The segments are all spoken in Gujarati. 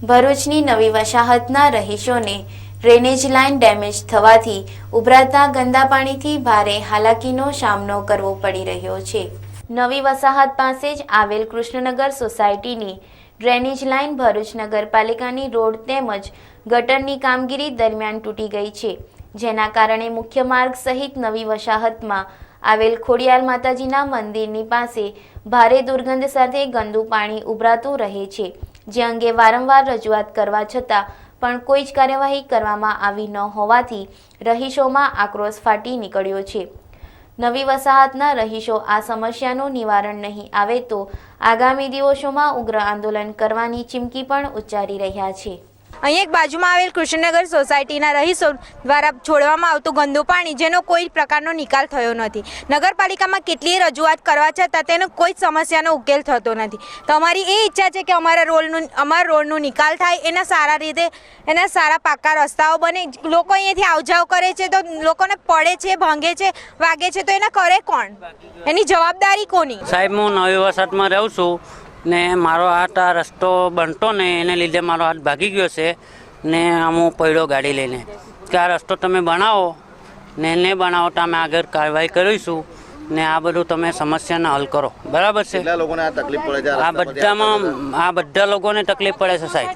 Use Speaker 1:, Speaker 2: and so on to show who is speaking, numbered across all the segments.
Speaker 1: ભરૂચની નવી વસાહતના રહીશોને ડ્રેનેજ લાઇન ડેમેજ થવાથી ઉભરાતા ગંદા પાણીથી ભારે હાલાકીનો સામનો કરવો પડી રહ્યો છે। નવી વસાહત પાસે જ આવેલ કૃષ્ણનગર સોસાયટીની ડ્રેનેજ લાઇન ભરૂચ નગરપાલિકાની રોડ તેમજ ગટરની કામગીરી દરમિયાન તૂટી ગઈ છે, જેના કારણે મુખ્ય માર્ગ સહિત નવી વસાહતમાં આવેલ ખોડિયાર માતાજીના મંદિરની પાસે ભારે દુર્ગંધ સાથે ગંદુ પાણી ઉભરાતું રહે છે, જે અંગે વારંવાર રજૂઆત કરવા છતાં પણ કોઈ જ કાર્યવાહી કરવામાં આવી ન હોવાથી રહીશોમાં આક્રોશ ફાટી નીકળ્યો છે। નવી વસાહતના રહીશો આ સમસ્યાનું નિવારણ નહીં આવે તો આગામી દિવસોમાં ઉગ્ર આંદોલન કરવાની ચીમકી પણ ઉચ્ચારી રહ્યા છે।
Speaker 2: અહીં એક બાજુમાં આવેલ કૃષ્ણનગર સોસાયટીના રહીશો દ્વારા છોડવામાં આવતું ગંદુ પાણી જેનો કોઈ પ્રકારનો નિકાલ થયો નથી। નગરપાલિકામાં કેટલીય રજૂઆત કરવા છતાં તેનો કોઈ સમસ્યાનો ઉકેલ થતો નથી। તો અમારી એ ઈચ્છા છે કે અમારા રોડનું નિકાલ થાય, એના સારા રીતે એના સારા પાકા રસ્તાઓ બને। લોકો અહીંયાથી આવજાવ કરે છે તો લોકોને પડે છે, ભાંગે છે, વાગે છે, તો એના કરે કોણ? એની જવાબદારી કોની?
Speaker 3: સાહેબ, હું નવી વસાહતમાં રહું છું ને મારો હાથ આ રસ્તો બનતો ને એને લીધે મારો હાથ ભાગી ગયો છે ને હું પડ્યો ગાડી લઈને કે આ રસ્તો તમે બનાવો ને નહીં બનાવો તો અમે આગળ કાર્યવાહી કરીશું ને આ બધું તમે સમસ્યાને હલ કરો, બરાબર છે? આ બધા લોકોને તકલીફ પડે છે સાહેબ,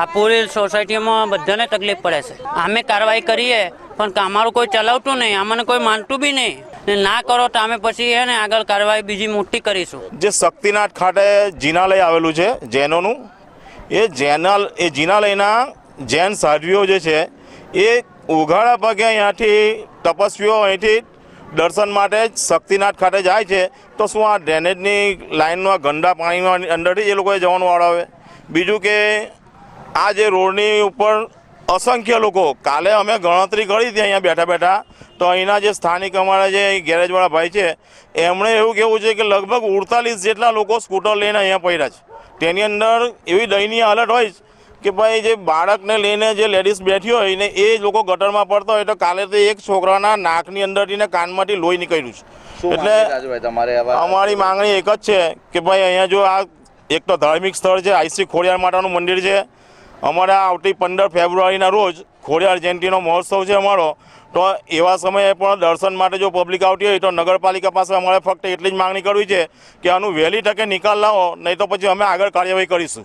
Speaker 3: આ પૂરી સોસાયટીમાં બધાને તકલીફ પડે છે। અમે કાર્યવાહી કરીએ પણ અમારું કોઈ ચલાવતું નહીં, અમને કોઈ માનતું બી નહીં ને ના કરો તો અમે પછી એને આગળ કાર્યવાહી બીજી મોટી કરીશું।
Speaker 4: જે શક્તિનાથ ખાતે જિનાલય આવેલું છે જૈનોનું, એ જિનાલયના જૈન સાધ્વીઓ જે છે એ ઉઘાડા પગે અહીંયાથી તપસ્વીઓ અહીંથી દર્શન માટે શક્તિનાથ ખાતે જાય છે, તો શું આ ડ્રેનેજની લાઇનનું ગંદા પાણીમાં અંદરથી એ લોકોએ જવાનું વાળો આવે? બીજું કે આ જે રોડની ઉપર અસંખ્ય લોકો, કાલે અમે ગણતરી કરી હતી અહીંયા બેઠા બેઠા, તો અહીંના જે સ્થાનિક અમારા જે ગેરેજવાળા ભાઈ છે એમણે એવું કહેવું છે કે લગભગ 48 જેટલા લોકો સ્કૂટર લઈને અહીંયા પડ્યા છે। તેની અંદર એવી દયનીય હાલત હોય કે ભાઈ જે બાળકને લઈને જે લેડીઝ બેઠી હોય ને એ લોકો ગટરમાં પડતા હોય, તો કાલે તો એક છોકરાના નાકની અંદરથી ને કાનમાંથી લોહી નીકળ્યું છે। એટલે અમારી માંગણી એક જ છે કે ભાઈ અહીંયા જો આ એક તો ધાર્મિક સ્થળ છે, આઈસી ખોડિયાર માતાનું મંદિર છે, અમારા આવતી 15 ફેબ્રુઆરીના રોજ ખોડિયાર જયંતિનો મહોત્સવ છે અમારો, તો એવા સમયે પણ દર્શન માટે જો પબ્લિક આવતી હોય તો નગરપાલિકા પાસે અમારે ફક્ત એટલી જ માંગણી કરવી છે કે આનું વહેલી તકે નિકાલ લાવો, નહીં તો પછી અમે આગળ કાર્યવાહી કરીશું।